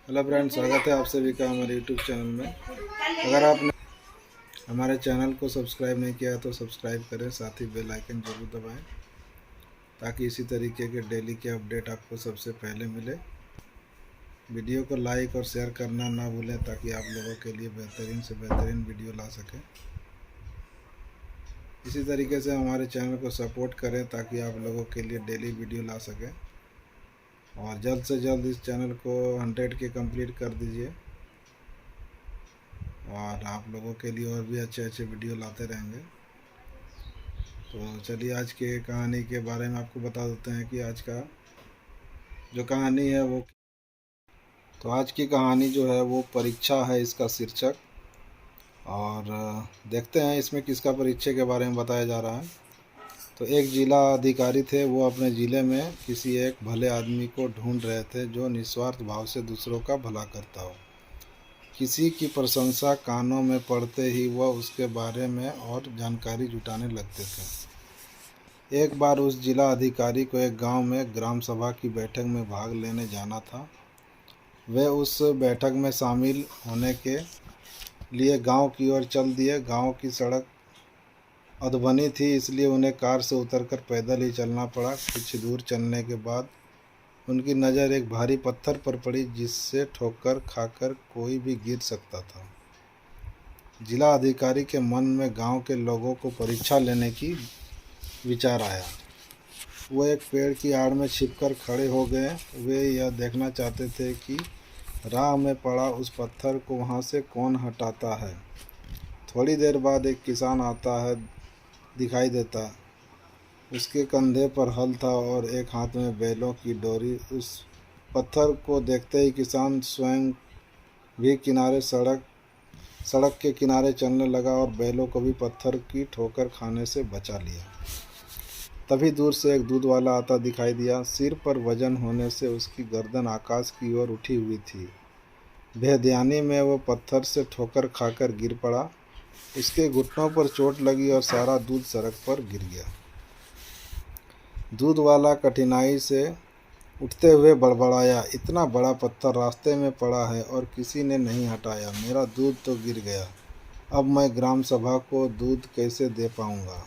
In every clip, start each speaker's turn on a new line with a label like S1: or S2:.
S1: Hello friend, स्वागत है आप सभी का हमारे यूट्यूब चैनल में। अगर आपने हमारे चैनल को सब्सक्राइब नहीं किया है तो सब्सक्राइब करें, साथ ही बेल आइकन जरूर दबाएं ताकि इसी तरीके के डेली के अपडेट आपको सबसे पहले मिले। वीडियो को लाइक और शेयर करना ना भूलें ताकि आप लोगों के लिए बेहतरीन से बेहतरीन वीडियो ला सकें। इसी तरीके से हमारे चैनल को सपोर्ट करें ताकि आप लोगों के लिए डेली वीडियो ला सकें, और जल्द से जल्द इस चैनल को 100 के कंप्लीट कर दीजिए, और आप लोगों के लिए और भी अच्छे अच्छे वीडियो लाते रहेंगे। तो चलिए आज के कहानी के बारे में आपको बता देते हैं कि आज का जो कहानी है वो, तो आज की कहानी जो है वो परीक्षा है, इसका शीर्षक। और देखते हैं इसमें किसका परीक्षा के बारे में बताया जा रहा है। तो एक जिला अधिकारी थे, वो अपने ज़िले में किसी एक भले आदमी को ढूंढ रहे थे जो निस्वार्थ भाव से दूसरों का भला करता हो। किसी की प्रशंसा कानों में पड़ते ही वह उसके बारे में और जानकारी जुटाने लगते थे। एक बार उस जिला अधिकारी को एक गांव में ग्राम सभा की बैठक में भाग लेने जाना था। वे उस बैठक में शामिल होने के लिए गांव की ओर चल दिए। गांव की सड़क अधबनी थी, इसलिए उन्हें कार से उतरकर पैदल ही चलना पड़ा। कुछ दूर चलने के बाद उनकी नज़र एक भारी पत्थर पर पड़ी जिससे ठोकर खाकर कोई भी गिर सकता था। जिला अधिकारी के मन में गांव के लोगों को परीक्षा लेने की विचार आया। वो एक पेड़ की आड़ में छिपकर खड़े हो गए। वे यह देखना चाहते थे कि राह में पड़ा उस पत्थर को वहां से कौन हटाता है। थोड़ी देर बाद एक किसान आता है, दिखाई देता। उसके कंधे पर हल था और एक हाथ में बैलों की डोरी। उस पत्थर को देखते ही किसान स्वयं भी सड़क के किनारे चलने लगा और बैलों को भी पत्थर की ठोकर खाने से बचा लिया। तभी दूर से एक दूध वाला आता दिखाई दिया। सिर पर वजन होने से उसकी गर्दन आकाश की ओर उठी हुई थी। बेध्यानी में वो पत्थर से ठोकर खाकर गिर पड़ा। उसके घुटनों पर चोट लगी और सारा दूध सड़क पर गिर गया। दूध वाला कठिनाई से उठते हुए बड़बड़ाया, इतना बड़ा पत्थर रास्ते में पड़ा है और किसी ने नहीं हटाया। मेरा दूध तो गिर गया। अब मैं ग्राम सभा को दूध कैसे दे पाऊंगा।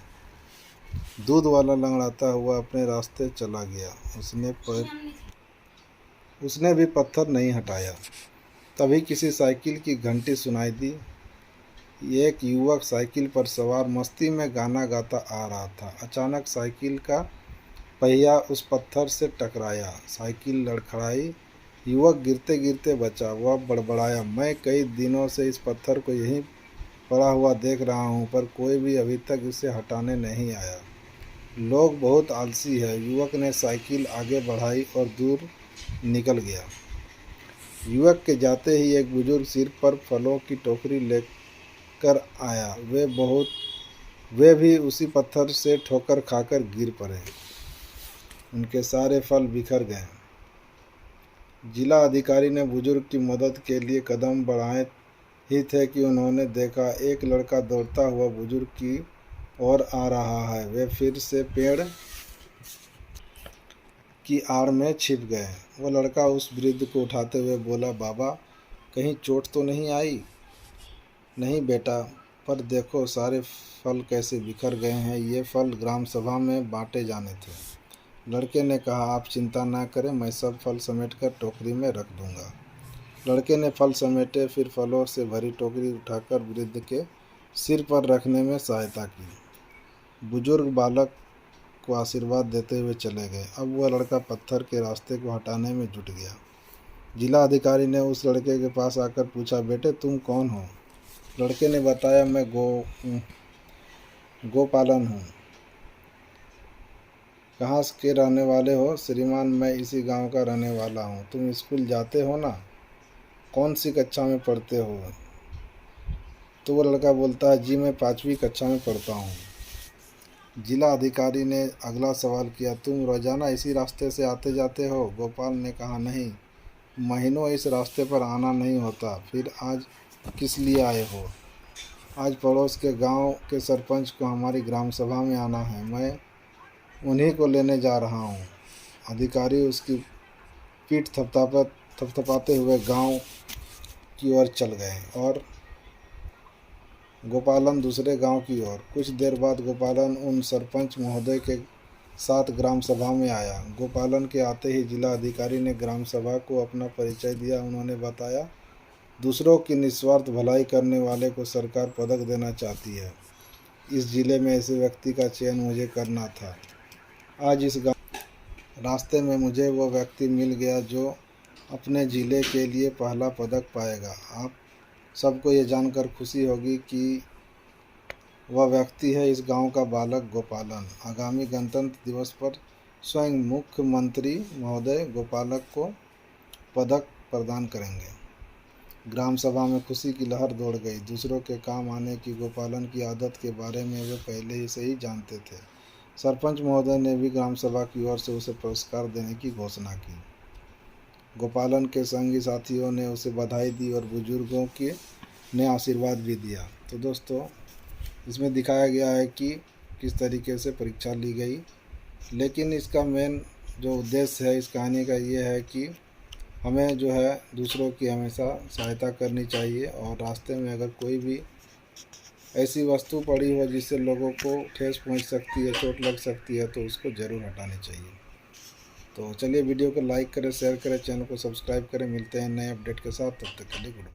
S1: दूध वाला लंगड़ाता हुआ अपने रास्ते चला गया। उसने भी पत्थर नहीं हटाया। तभी किसी साइकिल की घंटी सुनाई दी। एक युवक साइकिल पर सवार मस्ती में गाना गाता आ रहा था। अचानक साइकिल का पहिया उस पत्थर से टकराया, साइकिल लड़खड़ाई। युवक गिरते गिरते बचा। वह बड़बड़ाया, मैं कई दिनों से इस पत्थर को यहीं पड़ा हुआ देख रहा हूँ, पर कोई भी अभी तक इसे हटाने नहीं आया। लोग बहुत आलसी है। युवक ने साइकिल आगे बढ़ाई और दूर निकल गया। युवक के जाते ही एक बुजुर्ग सिर पर फलों की टोकरी लेकर आया। वे भी उसी पत्थर से ठोकर खाकर गिर पड़े। उनके सारे फल बिखर गए। जिला अधिकारी ने बुजुर्ग की मदद के लिए कदम बढ़ाए ही थे कि उन्होंने देखा एक लड़का दौड़ता हुआ बुजुर्ग की ओर आ रहा है। वे फिर से पेड़ की आड़ में छिप गए। वो लड़का उस वृद्ध को उठाते हुए बोला, बाबा कहीं चोट तो नहीं आई? नहीं बेटा, पर देखो सारे फल कैसे बिखर गए हैं। ये फल ग्राम सभा में बांटे जाने थे। लड़के ने कहा, आप चिंता ना करें, मैं सब फल समेटकर टोकरी में रख दूंगा। लड़के ने फल समेटे, फिर फलों से भरी टोकरी उठाकर वृद्ध के सिर पर रखने में सहायता की। बुजुर्ग बालक को आशीर्वाद देते हुए चले गए। अब वह लड़का पत्थर के रास्ते को हटाने में जुट गया। जिला अधिकारी ने उस लड़के के पास आकर पूछा, बेटे तुम कौन हो? लड़के ने बताया, मैं गोपालन हूँ। कहाँ के रहने वाले हो? श्रीमान, मैं इसी गांव का रहने वाला हूँ। तुम स्कूल जाते हो ना? कौन सी कक्षा में पढ़ते हो? तो वो लड़का बोलता है, जी मैं 5वीं कक्षा में पढ़ता हूँ। जिला अधिकारी ने अगला सवाल किया, तुम रोजाना इसी रास्ते से आते जाते हो? गोपाल ने कहा, नहीं, महीनों इस रास्ते पर आना नहीं होता। फिर आज किस लिए आए हो? आज पड़ोस के गांव के सरपंच को हमारी ग्राम सभा में आना है, मैं उन्हीं को लेने जा रहा हूँ। अधिकारी उसकी पीठ थपथपाया थपथपाते हुए गांव की ओर चल गए और गोपालन दूसरे गांव की ओर। कुछ देर बाद गोपालन उन सरपंच महोदय के साथ ग्राम सभा में आया। गोपालन के आते ही जिला अधिकारी ने ग्राम सभा को अपना परिचय दिया। उन्होंने बताया, दूसरों की निस्वार्थ भलाई करने वाले को सरकार पदक देना चाहती है। इस जिले में ऐसे व्यक्ति का चयन मुझे करना था। आज इस गाँव रास्ते में मुझे वो व्यक्ति मिल गया जो अपने जिले के लिए पहला पदक पाएगा। आप सबको ये जानकर खुशी होगी कि वह व्यक्ति है इस गांव का बालक गोपालन। आगामी गणतंत्र दिवस पर स्वयं मुख्यमंत्री महोदय गोपालक को पदक प्रदान करेंगे। ग्राम सभा में खुशी की लहर दौड़ गई। दूसरों के काम आने की गोपालन की आदत के बारे में वे पहले ही से ही जानते थे। सरपंच महोदय ने भी ग्राम सभा की ओर से उसे पुरस्कार देने की घोषणा की। गोपालन के संगी साथियों ने उसे बधाई दी और बुजुर्गों के ने आशीर्वाद भी दिया। तो दोस्तों, इसमें दिखाया गया है कि किस तरीके से परीक्षा ली गई, लेकिन इसका मेन जो उद्देश्य है इस कहानी का ये है कि हमें जो है दूसरों की हमेशा सहायता करनी चाहिए, और रास्ते में अगर कोई भी ऐसी वस्तु पड़ी हो जिससे लोगों को ठेस पहुंच सकती है, चोट लग सकती है, तो उसको ज़रूर हटानी चाहिए। तो चलिए, वीडियो को लाइक करें, शेयर करें, चैनल को सब्सक्राइब करें। मिलते हैं नए अपडेट के साथ, तब तक के लिए गुड बाय।